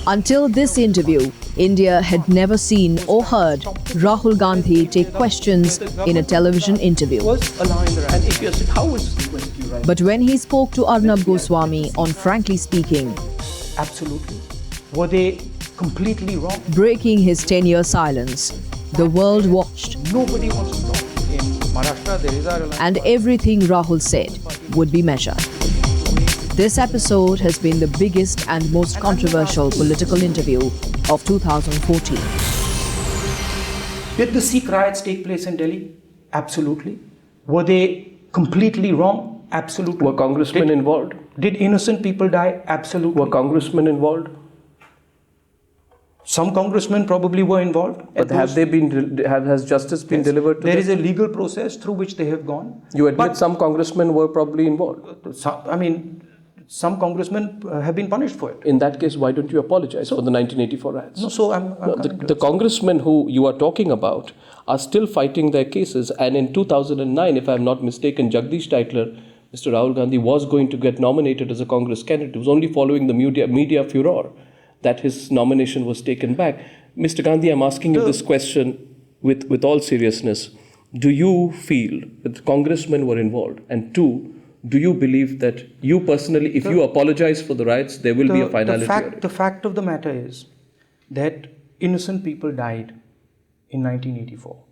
Until this interview, India had never seen or heard Rahul Gandhi take questions in a television interview. But when he spoke to Arnab Goswami on Frankly Speaking, absolutely. Were they completely wrong? Breaking his 10-year silence, the world watched. Nobody wants to talk. In Maharashtra, there is a... And everything Rahul said would be measured. This episode has been the biggest and most controversial political interview of 2014. Did the Sikh riots take place in Delhi? Absolutely. Were they completely wrong? Absolutely. Were congressmen involved? Did innocent people die? Absolutely. Were congressmen involved? Some congressmen probably were involved. But has justice been delivered to them? There is a legal process through which they have gone. You admit some congressmen were probably involved? Some congressmen have been punished for it. In that case, why don't you apologize for the 1984 riots? No, the congressmen who you are talking about are still fighting their cases. And in 2009, if I'm not mistaken, Jagdish Titler, Mr. Rahul Gandhi, was going to get nominated as a Congress candidate. It was only following the media furor that his nomination was taken back. Mr. Gandhi, I'm asking you this question with all seriousness. Do you feel that the congressmen were involved? And two, do you believe that you personally, if you apologize for the riots, there will be a finality? The fact of the matter is that innocent people died in 1984.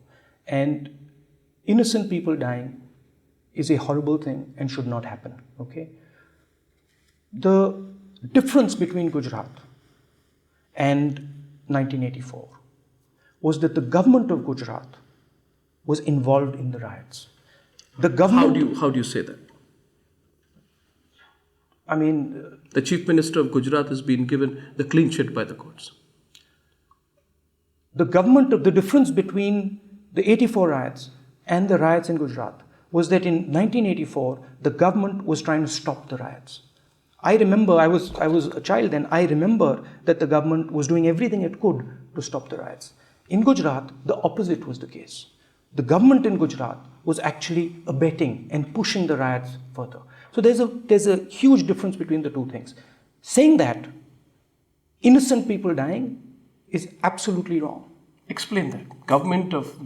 And innocent people dying is a horrible thing and should not happen. Okay? The difference between Gujarat and 1984 was that the government of Gujarat was involved in the riots. The government... How do you say that? The Chief Minister of Gujarat has been given the clean sheet by the courts. The difference between the 84 riots and the riots in Gujarat was that in 1984, the government was trying to stop the riots. I remember, I was a child then, I remember that the government was doing everything it could to stop the riots. In Gujarat, the opposite was the case. The government in Gujarat was actually abetting and pushing the riots further. So there's a huge difference between the two things. Saying that innocent people dying is absolutely wrong. Explain that. Government of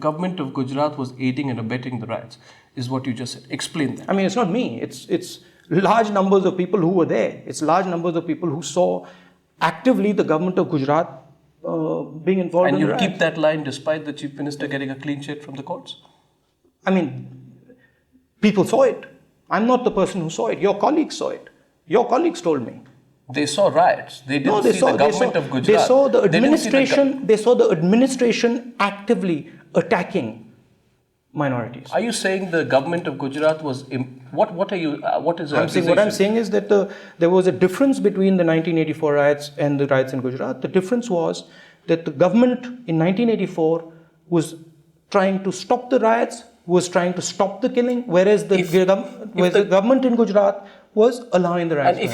Gujarat was aiding and abetting the riots, is what you just said. Explain that. It's not me. It's large numbers of people who were there. It's large numbers of people who saw actively the government of Gujarat being involved in the riots. And you keep that line despite the Chief Minister getting a clean sheet from the courts? People saw it. I'm not the person who saw it. Your colleagues saw it. Your colleagues told me. They saw riots. They didn't see the government of Gujarat. They saw the administration actively attacking minorities. Are you saying the government of Gujarat was... What is your accusation? What I'm saying is that there was a difference between the 1984 riots and the riots in Gujarat. The difference was that the government in 1984 was trying to stop the riots, was trying to stop the killing, whereas the government in Gujarat was allowing the riots. And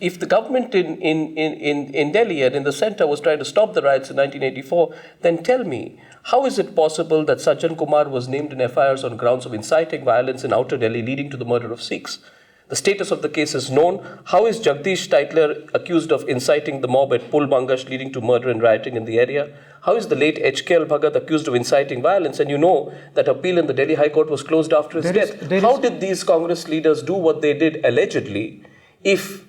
if the government in Delhi and in the center was trying to stop the riots in 1984, then tell me, how is it possible that Sajjan Kumar was named in FIRs on grounds of inciting violence in outer Delhi leading to the murder of Sikhs? The status of the case is known. How is Jagdish Titler accused of inciting the mob at Pul Bangash leading to murder and rioting in the area? How is the late HKL Bhagat accused of inciting violence? And you know that appeal in the Delhi High Court was closed after his death. How did these Congress leaders do what they did allegedly if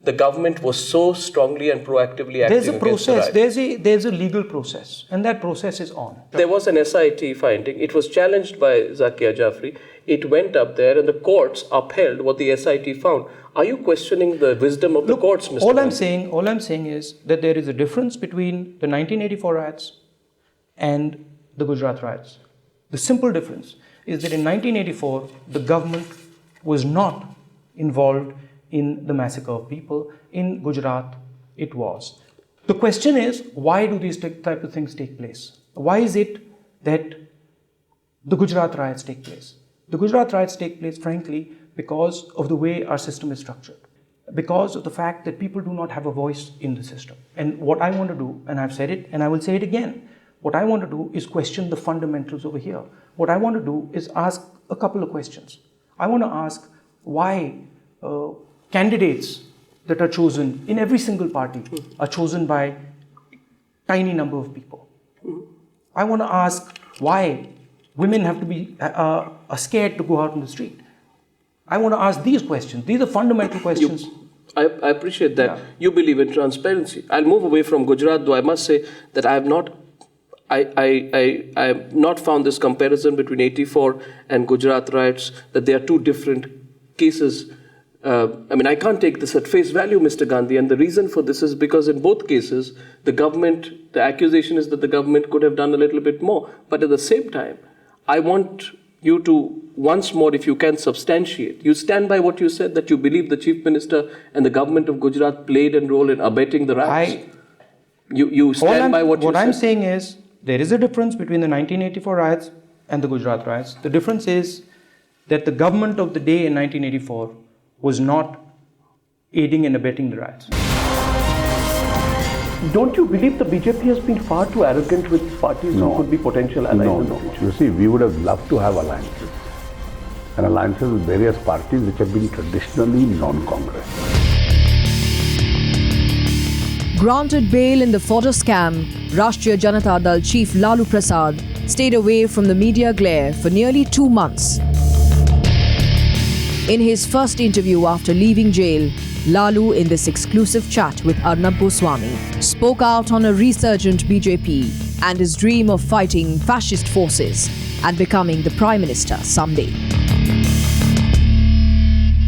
the government was so strongly and proactively acting against the process. There's a legal process, and that process is on. There was an SIT finding. It was challenged by Zakia Jafri. It went up there, and the courts upheld what the SIT found. Are you questioning the wisdom of the courts, Mr. All I'm saying is that there is a difference between the 1984 riots and the Gujarat riots. The simple difference is that in 1984, the government was not involved in the massacre of people. In Gujarat, it was. The question is, why do these type of things take place? Why is it that the Gujarat riots take place? The Gujarat riots take place, frankly, because of the way our system is structured. Because of the fact that people do not have a voice in the system. And what I want to do, and I've said it, and I will say it again, what I want to do is question the fundamentals over here. What I want to do is ask a couple of questions. I want to ask why candidates that are chosen in every single party are chosen by tiny number of people. I want to ask why women have to be scared to go out in the street. I want to ask these questions. These are fundamental questions. I appreciate that. You believe in transparency. I'll move away from Gujarat, though I must say that I have not found this comparison between 84 and Gujarat riots, that they are two different cases. I can't take this at face value, Mr. Gandhi, and the reason for this is because in both cases, the accusation is that the government could have done a little bit more. But at the same time, I want you to, once more, if you can, substantiate. You stand by what you said, that you believe the Chief Minister and the government of Gujarat played a role in abetting the riots? You stand by what you said? What I'm saying is, there is a difference between the 1984 riots and the Gujarat riots. The difference is that the government of the day in 1984 was not aiding and abetting the riots. Don't you believe the BJP has been far too arrogant with parties who could be potential allies? No. You see, we would have loved to have alliances. And alliances with various parties which have been traditionally non-Congress. Granted bail in the fodder scam, Rashtriya Janata Dal chief Lalu Prasad stayed away from the media glare for nearly 2 months. In his first interview after leaving jail, Lalu, in this exclusive chat with Arnab Goswami, spoke out on a resurgent BJP and his dream of fighting fascist forces and becoming the Prime Minister someday.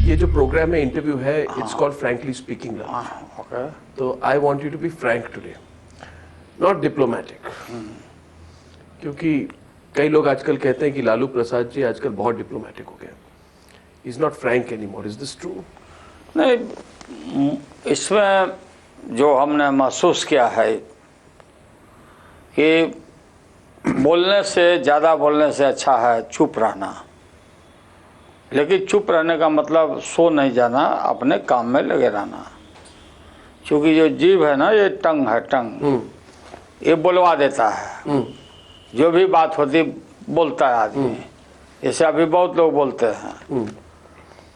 ये जो programme है, interview है, it's called Frankly Speaking now. Okay. So I want you to be frank today, not diplomatic. क्योंकि कई लोग आजकल कहते हैं कि लालू प्रसाद जी आजकल बहुत डिप्लोमेटिक हो गए. He's not frank anymore. Is this true? नहीं, इसमें जो हमने महसूस किया है कि बोलने से, ज़्यादा बोलने से अच्छा है चुप रहना. लेकिन चुप रहने का मतलब सो नहीं जाना, अपने काम में लगे रहना. क्योंकि जो जीभ है ना, ये टंग है, टंग ये बुलवा देता है. जो भी बात होती बोलता है आदमी. जैसे अभी बहुत लोग बोलते हैं.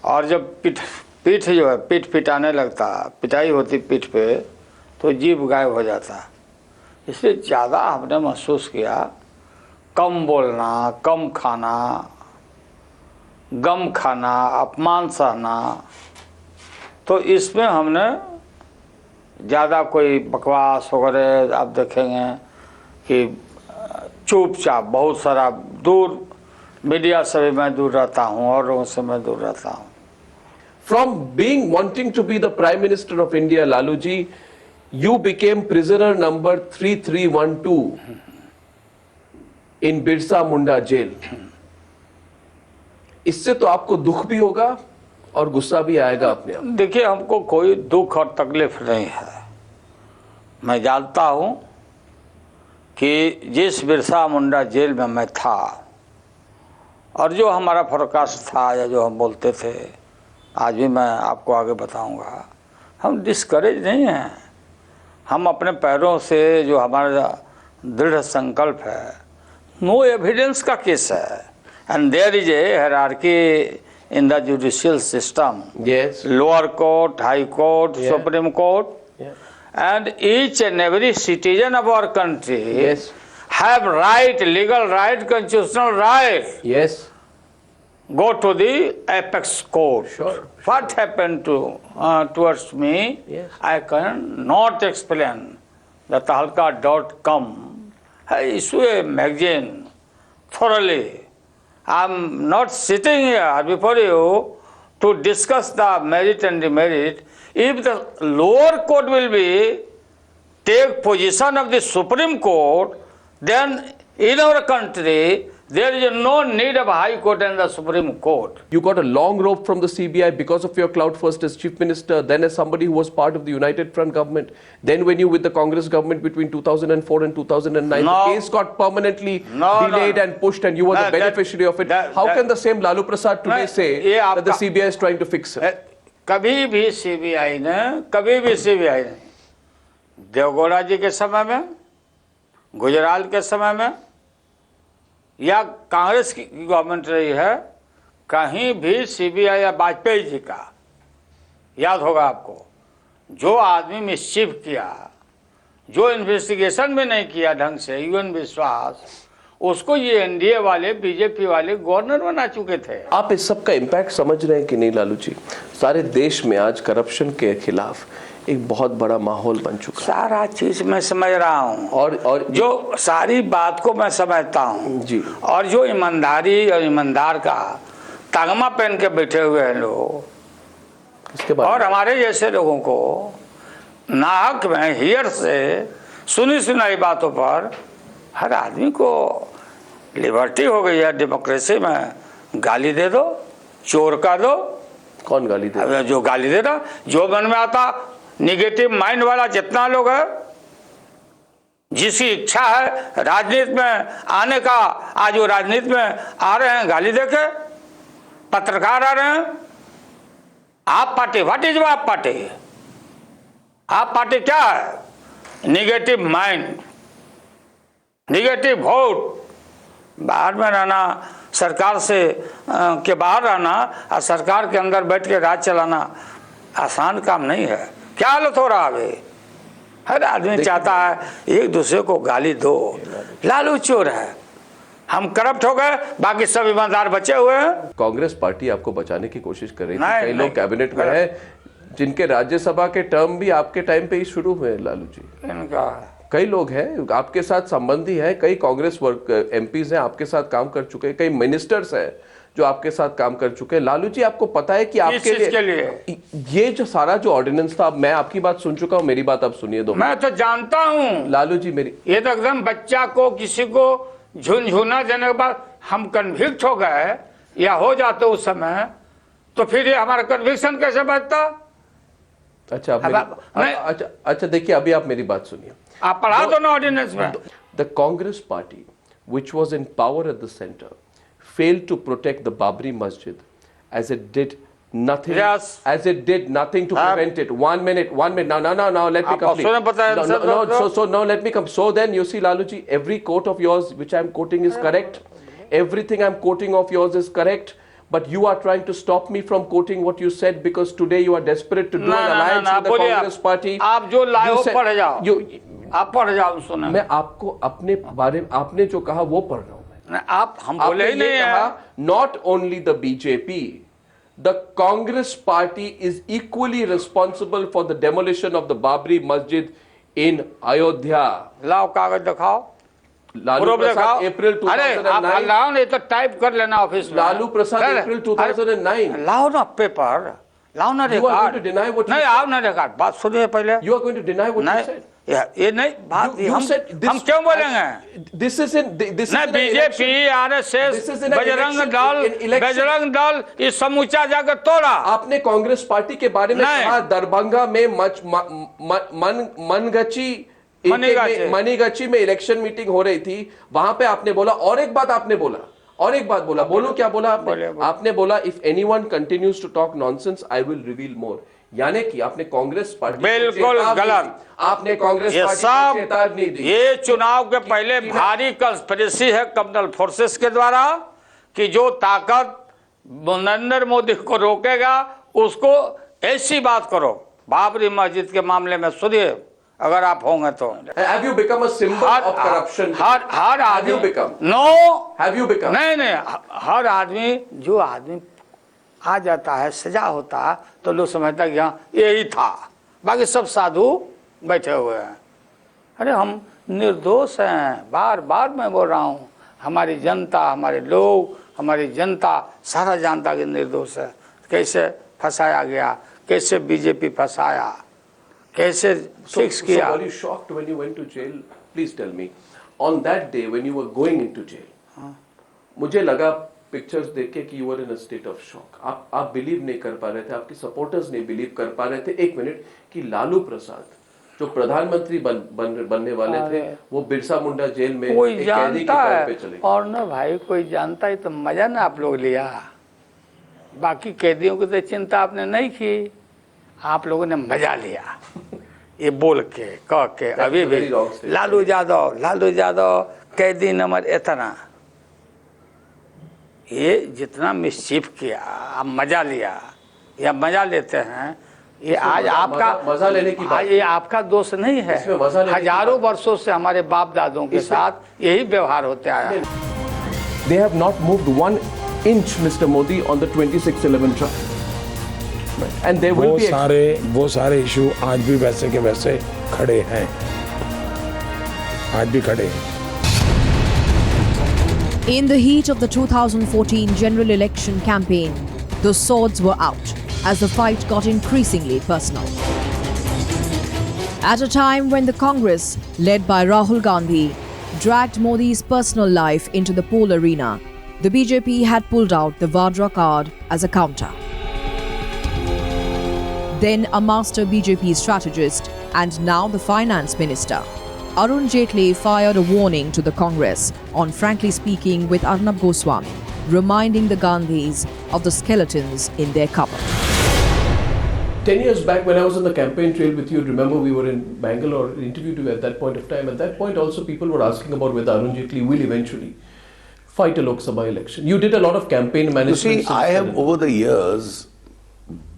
और जब पीठ जो है, पीठ पिटाने लगता, पिटाई होती पीठ पे, तो जीभ गायब हो जाता. इसलिए ज़्यादा हमने महसूस किया कम बोलना, कम खाना, गम खाना, अपमान सहना. तो इसमें हमने ज़्यादा कोई बकवास वगैरह आप देखेंगे कि चुपचाप बहुत सारा दूर, मीडिया से भी मैं दूर रहता हूँ और लोगों से मैं दूर रहता हूँ. From wanting to be the Prime Minister of India, Lalu ji, you became prisoner number 3312 in Birsa Munda jail. इससे तो आपको दुख भी होगा और गुस्सा भी आएगा अपने आप. देखिए, हमको कोई दुख और तकलीफ नहीं है. मैं जानता हूँ कि जिस बिरसा मुंडा जेल में मैं था और जो हमारा फोरकास्ट था या जो हम बोलते थे, आज भी मैं आपको आगे बताऊंगा, हम डिस्करेज नहीं हैं. हम अपने पैरों से, जो हमारा दृढ़ संकल्प है, नो एविडेंस का केस है. And there is a hierarchy in the judicial system. Yes. Lower court, high court, supreme court, and each and every citizen of our country Yes. have right, legal right, constitutional right. Yes. Go to the apex court. Sure. What happened towards me? Yes. I cannot explain. The Tahalka.com has issued a magazine thoroughly. I'm not sitting here before you to discuss the merit and demerit. If the lower court will be take position of the Supreme Court, then in our country there is no need of High Court and the Supreme Court. You got a long rope from the CBI because of your clout, first as Chief Minister, then as somebody who was part of the United Front government, then when you with the Congress government between 2004 and 2009, No. the case got permanently No, delayed no. and pushed and you were the beneficiary of it. How can the same Lalu Prasad today No, say ये that the आपका- CBI is trying to fix it? कभी भी CBI ने, कभी भी CBI ने देवगौड़ा जी के समय में, गुजराल के समय में या कांग्रेस की गवर्नमेंट रही है, कहीं भी सीबीआई या वाजपेयी जी का, याद होगा आपको, जो आदमी मिसचिफ किया, जो इन्वेस्टिगेशन भी नहीं किया ढंग से, यूएन विश्वास, उसको ये एनडीए वाले, बीजेपी वाले गवर्नर बना चुके थे। आप इस सब का इम्पैक्ट समझ रहे हैं कि नहीं लालू जी? सारे देश में आज करप्शन के खिलाफ एक बहुत बड़ा माहौल बन चुका है। सारा चीज मैं समझ रहा हूँ, और जो सारी बात को मैं समझता हूँ जी। और जो ईमानदारी और ईमानदार का तगमा पहन के बैठे हुए हैं लोग, इसके बाद और हमारे जैसे लोगों को नाहक में हियर से सुनी सुनाई बातों पर हर आदमी को लिबर्टी हो गई है डेमोक्रेसी में, गाली दे दो, चोर का दो। कौन गाली दे? जो गाली दे रहा, जो मन में आता, निगेटिव माइंड वाला जितना लोग है, जिसकी इच्छा है राजनीति में आने का, आज वो राजनीति में आ रहे हैं गाली देके, पत्रकार आ रहे हैं। आप पार्टी, व्हाट इज आप पार्टी? आप पार्टी क्या है? निगेटिव माइंड, निगेटिव वोट, बाहर में रहना, सरकार से के बाहर रहना और सरकार के अंदर बैठ के राज चलाना आसान काम नहीं है। क्या हालत हो रहा है? हर आदमी चाहता है एक दूसरे को गाली दो। लालू चोर है, हम करप्ट हो गए, बाकी सब ईमानदार बचे हुए हैं। कांग्रेस पार्टी आपको बचाने की कोशिश कर रही थी, कई लोग कैबिनेट में हैं जिनके राज्यसभा के टर्म भी आपके टाइम पे ही शुरू हुए। लालू जी, इनका कई लोग हैं आपके साथ संबंधी हैं, कई कांग्रेस एमपीज हैं आपके साथ काम कर चुके हैं, कई मिनिस्टर्स हैं जो आपके साथ काम कर चुके हैं। लालू जी, आपको पता है कि आपके लिए ये जो सारा जो ऑर्डिनेंस था, मैं आपकी बात सुन चुका हूं, मेरी बात आप सुनिए दो। मैं तो जानता हूं लालू जी, मेरी ये तो एकदम बच्चा को किसी को झुनझुना देने के बाद हम कन्विक्ट हो गए या हो जाते उस समय, तो फिर ये हमारा कन्विक्शन कैसे बचता? अच्छा देखिए, अभी आप मेरी बात सुनिए, आप पढ़ा दो ना ऑर्डिनेंस में। The Congress party which was in power at the center failed to protect the Babri Masjid as it did nothing. Yes. As it did nothing to prevent it. 1 minute. Now, let me complete. No, let me come. So then, you see, Lalu ji, every quote of yours which I am quoting is correct. Everything I am quoting of yours is correct. But you are trying to stop me from quoting what you said because today you are desperate to do an alliance with the Congress party. आप जो लाए हो पढ़ जाओ। आप पढ़ जाओ, सुना। मैं आपको अपने बारे में आपने जो कहा वो पढ़ रहा हूं मैं। आप हम बोले ही नहीं है। Not only the BJP, the Congress party is equally responsible for the demolition of the Babri Masjid in Ayodhya. लाओ कागज दिखाओ। लालू प्रसाद अप्रैल 2009। अरे आप लाओ, नहीं तो टाइप कर लेना ऑफिस में। लालू प्रसाद अप्रैल 2009। लाओ ना पेपर, लाओ ना रिकॉर्ड। नहीं, आओ ना रिकॉर्ड। बात सुनिए पहले। You are going to deny what you said. ये नहीं बात, हम क्यों बोलेंगे? This is नहीं, बीजेपी, आरएसएस, बजरंग दल ये समूचा जाकर तोड़ा। आपने कांग्रेस पार्टी के बारे में कहा दरभंगा में मनीगची में इलेक्शन मीटिंग हो रही थी, वहां पे आपने बोला, और एक बात आपने बोला, बोलो क्या बोला आपने बोला, if anyone continues to talk nonsense I will reveal more. यानी कि आपने कांग्रेस पार्टी बिल्कुल गलत, आपने कांग्रेस पार्टी को चेतावनी दी। ये चुनाव के पहले भारी कंस्पिरेसी है कम्युनल फोर्सेस के द्वारा कि जो ताकत नरेंद्र मोदी को रोकेगा उसको ऐसी बात करो। बाबरी मस्जिद के मामले में सुनिए, अगर आप होंगे तो। Have you become a symbol of corruption? हर आदमी Have you become? No. Have you become? नहीं, हर आदमी, जो आदमी आ जाता है, सजा होता है, तो लोग समझता कि हाँ यही था, बाकी सब साधु बैठे हुए हैं। अरे हम निर्दोष हैं, बार बार मैं बोल रहा हूँ। हमारी जनता, हमारे लोग, हमारी जनता सारा जानता कि निर्दोष है। कैसे फंसाया गया, कैसे बीजेपी फंसाया, कैसे फिक्स किया। So were you shocked when you went to jail? Please tell me. On that day when you were going into jail, मुझे लगा पिक्चर्स देख के कि you were in a state of shock. आप believe नहीं कर पा रहे थे, आपके सपोर्टर्स नहीं बिलीव कर पा रहे थे, एक मिनट, कि लालू प्रसाद जो प्रधानमंत्री बनने वाले थे, वो बिरसा मुंडा जेल में कोई एक कैदी के तौर पे चले। और ना भाई, कोई जानता है तो मजा ना आप लोग लिया। बाकी कैदियों की तो चिंता आपने नहीं की, आप लोगों ने मजा लिया ये बोल के कह के। अभी भी लालू यादव कैदी नंबर इतना, ये जितना मिसचिफ किया, आप मजा लिया या मजा लेते हैं, ये आज आपका मजा लेने की बात, ये आपका दोष नहीं है। इसमें मजा लेने की हजारों वर्षों से हमारे बाप दादों के साथ यही व्यवहार होते आया है। They have not moved 1 inch, Mr. Modi, on the 2611 trial. And there will be वो सारे इशू आज भी वैसे के वैसे खड़े हैं, आज भी खड़े हैं। In the heat of the 2014 general election campaign, the swords were out as the fight got increasingly personal. At a time when the Congress, led by Rahul Gandhi, dragged Modi's personal life into the poll arena, the BJP had pulled out the Vadra card as a counter. Then a master BJP strategist and now the finance minister, Arun Jaitley fired a warning to the Congress on Frankly Speaking with Arnab Goswami, reminding the Gandhis of the skeletons in their cupboard. 10 years back when I was on the campaign trail with you, remember we were in Bangalore, interviewed you at that point of time. At that point also people were asking about whether Arun Jaitley will eventually fight a Lok Sabha election. You did a lot of campaign management. You see, I have over the years,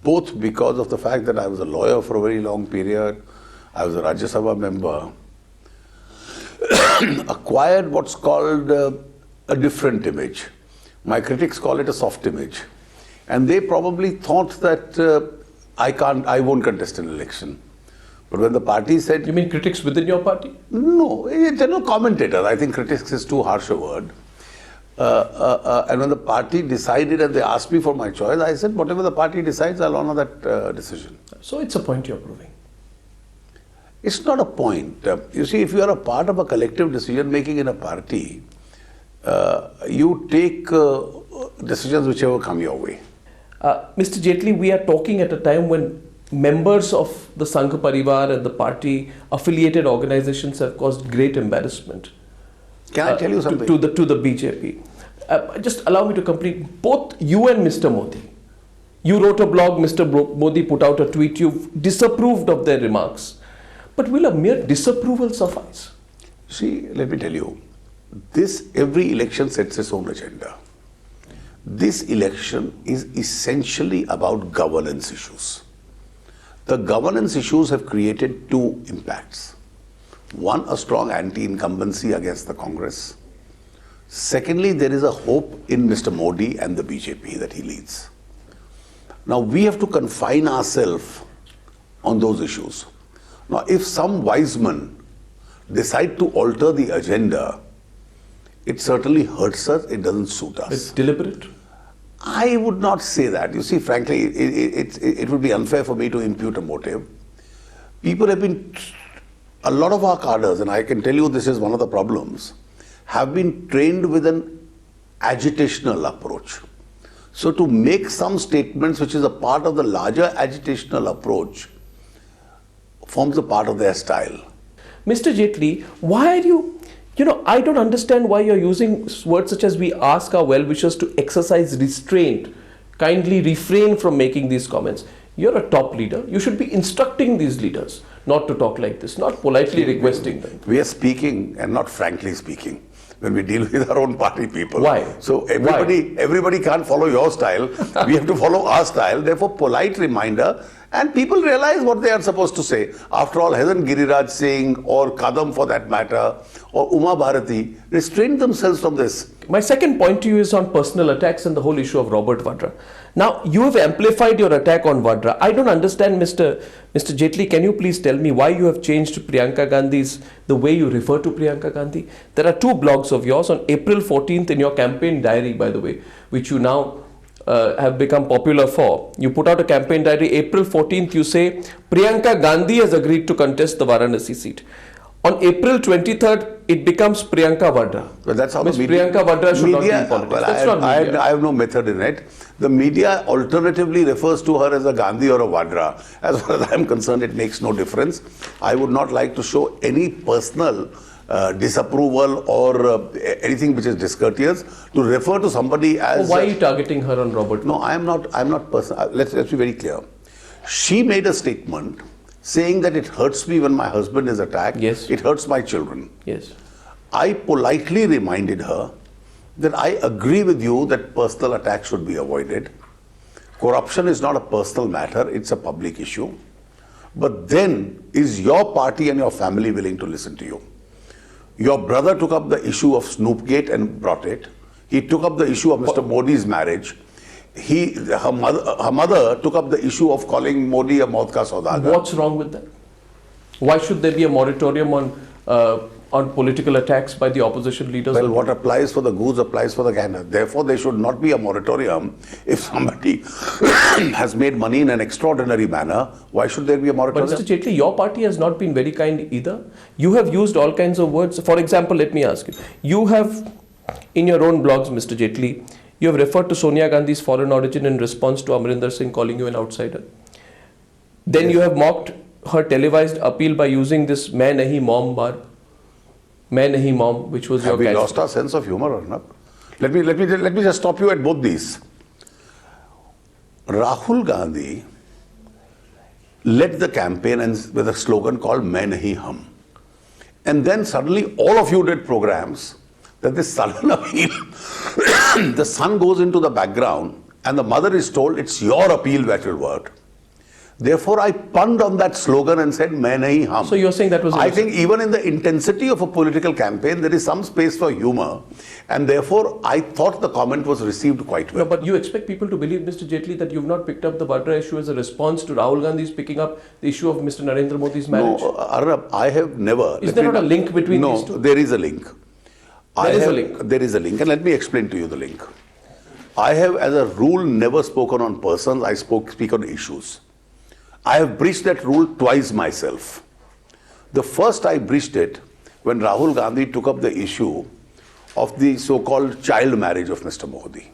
both because of the fact that I was a lawyer for a very long period, I was a Rajya Sabha member, acquired what's called a different image. My critics call it a soft image. And they probably thought that I won't contest an election. But when the party said... You mean critics within your party? No, general commentators. I think critics is too harsh a word. And when the party decided and they asked me for my choice, I said, whatever the party decides, I'll honor that decision. So it's a point you're proving. It's not a point. You see, if you are a part of a collective decision making in a party, you take decisions whichever come your way. Mr. Jaitley, we are talking at a time when members of the Sangh Parivar and the party affiliated organizations have caused great embarrassment. Can I tell you something? To the BJP. Just allow me to complete. Both you and Mr. Modi, you wrote a blog, Mr. Modi put out a tweet, you've disapproved of their remarks. But will a mere disapproval suffice? See, let me tell you, every election sets its own agenda. This election is essentially about governance issues. The governance issues have created two impacts. One, a strong anti-incumbency against the Congress. Secondly, there is a hope in Mr. Modi and the BJP that he leads. Now, we have to confine ourselves on those issues. Now, if some wise men decide to alter the agenda, it certainly hurts us, it doesn't suit us. It's deliberate? I would not say that. You see, frankly, it would be unfair for me to impute a motive. People have been, a lot of our cadres, and I can tell you this is one of the problems, have been trained with an agitational approach. So to make some statements which is a part of the larger agitational approach forms a part of their style. Mr. Jaitley, why are you, I don't understand why you're using words such as we ask our well-wishers to exercise restraint, kindly refrain from making these comments. You're a top leader. You should be instructing these leaders not to talk like this, not politely requesting them. We are speaking and not frankly speaking when we deal with our own party people. Why? So everybody can't follow your style. We have to follow our style. Therefore, polite reminder, and people realize what they are supposed to say. After all, hasn't Giriraj Singh or Kadam for that matter or Uma Bharati restrained themselves from this? My second point to you is on personal attacks and the whole issue of Robert Vadra. Now, you have amplified your attack on Vadra. I don't understand, Mr. Jaitley, can you please tell me why you have changed Priyanka Gandhi's, the way you refer to Priyanka Gandhi? There are two blogs of yours on April 14th in your campaign diary, by the way, which you now have become popular for. You put out a campaign diary, April 14th, you say, Priyanka Gandhi has agreed to contest the Varanasi seat. On April 23rd, it becomes Priyanka Vadra. But that's how Ms. the media, Priyanka Vadra should not be in politics. Well, that's not media. I have no method in it. The media alternatively refers to her as a Gandhi or a Vadra. As far as I am concerned, it makes no difference. I would not like to show any personal disapproval or anything which is discourteous to refer to somebody as... Why are you targeting her on Robert? No, I am not personal. Let's be very clear. She made a statement saying that it hurts me when my husband is attacked. Yes. It hurts my children. Yes. I politely reminded her that I agree with you that personal attacks should be avoided. Corruption is not a personal matter, it's a public issue. But then, is your party and your family willing to listen to you? Your brother took up the issue of Snoopgate and brought it. He took up the issue of Mr. Modi's marriage. Her mother took up the issue of calling Modi a maut ka saudagar. What's wrong with that? Why should there be a moratorium on political attacks by the opposition leaders? Well, what applies for the goose applies for the gander. Therefore, there should not be a moratorium. If somebody has made money in an extraordinary manner, why should there be a moratorium? But Mr. Jaitley, your party has not been very kind either. You have used all kinds of words. For example, let me ask you. You have, in your own blogs, Mr. Jaitley, you have referred to Sonia Gandhi's foreign origin in response to Amarinder Singh calling you an outsider. Then yes. You have mocked her televised appeal by using this "Main nahi mom" bar. "Main nahi mom," which was your catchphrase. Have we lost our sense of humor or not? Let me just stop you at both these. Rahul Gandhi led the campaign with a slogan called "Main nahi hum," and then suddenly all of you did programs. That this sudden appeal, the son goes into the background and the mother is told it's your appeal that will work. Therefore, I punned on that slogan and said, "Main nahi hum." So you're saying that was... I think even in the intensity of a political campaign, there is some space for humor. And therefore, I thought the comment was received quite well. No, but you expect people to believe, Mr. Jaitley, that you've not picked up the Vadra issue as a response to Rahul Gandhi's picking up the issue of Mr. Narendra Modi's marriage? No, Arnab, I have never... Is there not a link between these two? No, there is a link. There is a link. There is a link, and let me explain to you the link. I have, as a rule, never spoken on persons. I speak on issues. I have breached that rule twice myself. The first I breached it when Rahul Gandhi took up the issue of the so-called child marriage of Mr. Modi.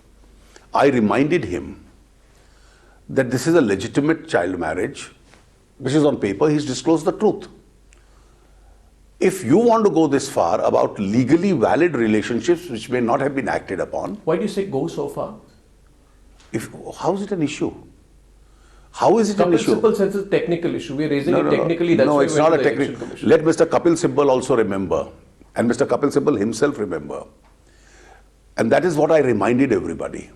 I reminded him that this is a legitimate child marriage, which is on paper. He's disclosed the truth. If you want to go this far about legally valid relationships which may not have been acted upon... Why do you say go so far? How is it an issue? How is it an issue? Kapil Sibal says it's a technical issue. We're raising it technically. No, it's not a technical. Let Mr. Kapil Sibal also remember. And Mr. Kapil Sibal himself remember. And that is what I reminded everybody.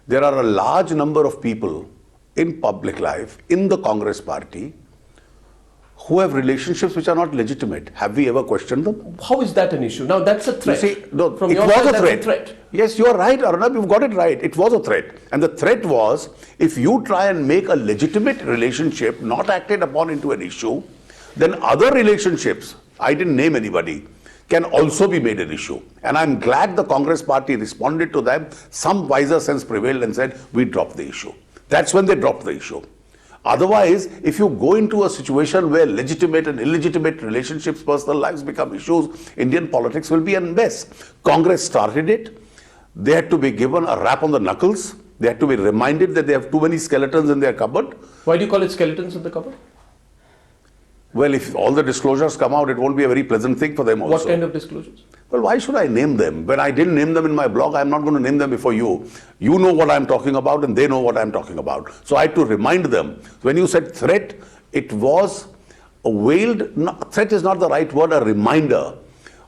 There are a large number of people in public life, in the Congress party, who have relationships which are not legitimate. Have we ever questioned them? How is that an issue? Now that's a threat. You see, no, from it your was side, a threat. Yes, you are right, Arnab, you've got it right. It was a threat. And the threat was, if you try and make a legitimate relationship not acted upon into an issue, then other relationships, I didn't name anybody, can also be made an issue. And I'm glad the Congress party responded to them. Some wiser sense prevailed and said, we dropped the issue. That's when they dropped the issue. Otherwise, if you go into a situation where legitimate and illegitimate relationships, personal lives become issues, Indian politics will be a mess. Congress started it. They had to be given a rap on the knuckles. They had to be reminded that they have too many skeletons in their cupboard. Why do you call it skeletons in the cupboard? Well, if all the disclosures come out, it won't be a very pleasant thing for them also. What kind of disclosures? Well, why should I name them? When I didn't name them in my blog, I'm not going to name them before you. You know what I'm talking about and they know what I'm talking about. So I had to remind them. When you said threat, it was a veiled, threat is not the right word, a reminder.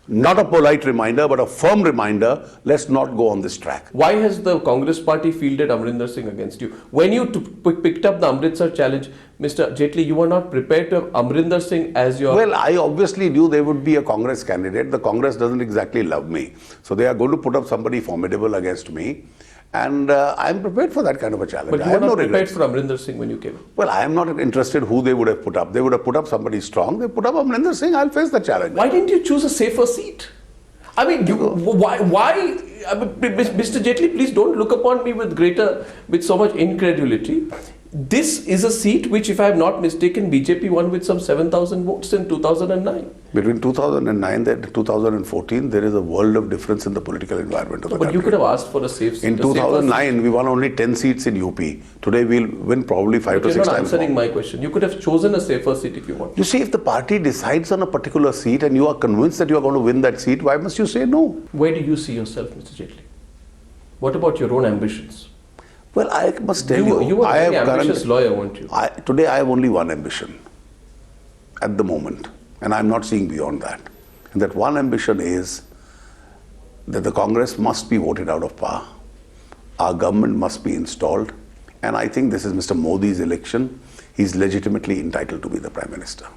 Not a polite reminder, but a firm reminder, let's not go on this track. Why has the Congress party fielded Amarinder Singh against you? When you picked up the Amritsar challenge, Mr. Jaitley, you were not prepared to have Amarinder Singh as your... Well, I obviously knew they would be a Congress candidate. The Congress doesn't exactly love me. So they are going to put up somebody formidable against me. And I'm prepared for that kind of a challenge. But you were not prepared for Amarinder Singh when you came? Well, I am not interested who they would have put up. They would have put up somebody strong. They put up Amarinder Singh. I'll face the challenge. Why didn't you choose a safer seat? I mean, why? I mean, Mr. Jaitley, please don't look upon me with so much incredulity. This is a seat which, if I am not mistaken, BJP won with some 7,000 votes in 2009. Between 2009 and 2014, there is a world of difference in the political environment of the country. But you could have asked for a safe seat. In 2009, we won only 10 seats in UP. Today, we'll win probably 5 to 6 times more. You're not answering my question. You could have chosen a safer seat if you want. You see, if the party decides on a particular seat and you are convinced that you are going to win that seat, why must you say no? Where do you see yourself, Mr. Jaitley? What about your own ambitions? Well, I must tell you, you are a very ambitious lawyer, weren't you? Today I have only one ambition at the moment, and I'm not seeing beyond that. And that one ambition is that the Congress must be voted out of power. Our government must be installed. And I think this is Mr. Modi's election. He's legitimately entitled to be the Prime Minister.